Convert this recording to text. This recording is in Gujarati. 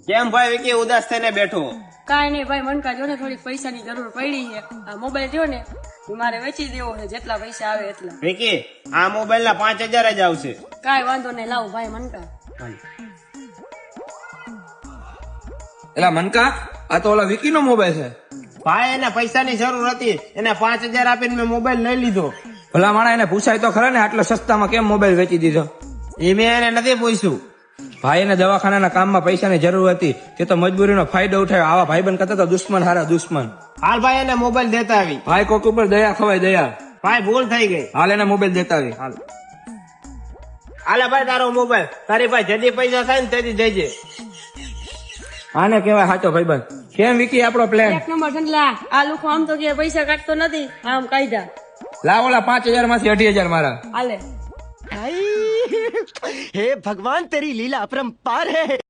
કેમ ભાઈ વિકી ઉદાસ થઈને બેઠો? કાંઈ નહીં ભાઈ, મનકા જો ને થોડીક પૈસાની જરૂર પડી છે. આ મોબાઈલ જો ને એ મારે વેચી દેવો છે, જેટલા પૈસા આવે એટલા. વિકી આ મોબાઈલ ના 5000 જ આવશે. કાંઈ વાંધો નહીં, લાવું ભાઈ મનકા. એલા મનકા, આ તો ઓલા વિકી નો મોબાઈલ છે. ભાઈ એને પૈસાની જરૂર હતી, એને 5000 આપીને મેં મોબાઈલ લઈ લીધો. ભલા માણા એને પૂછાય તો ખરા ને, આટલા સસ્તામાં કેમ મોબાઈલ વેચી દીધો? એ મેં એને નથી પૂછ્યું. ભાઈ એને દવાખાનાના કામમાં પૈસાની જરૂર હતી, તે તો મજબૂરીનો ફાયદો ઉઠાવ્યો. આવા ભાઈબંધ કરતા તો દુશ્મન હારા દુશ્મન. હાલ ભાઈ એને મોબાઈલ દેતા આવી. ભાઈ કોક ઉપર દયા ખવાય દયા. ભાઈ ભૂલ થઈ ગઈ. હાલ એને મોબાઈલ દેતા આવી. હાલ હાલે ભાઈ તારો મોબાઈલ. તારી પાસે જેટલી પૈસા થાય ને તેથી જઈજે. આને કહેવાય સાચો ભાઈબંધ. કેમ વિકી આપણો પ્લાન? એક નંબર ઠંડલા. આ લોકો આમ તો કે પૈસા કાઢતો નથી, આમ કાઢ્યા. લાવ ઓલા 5000 માંથી 8000 મારા. હાલે. हे भगवान तेरी लीला अपरंपार है।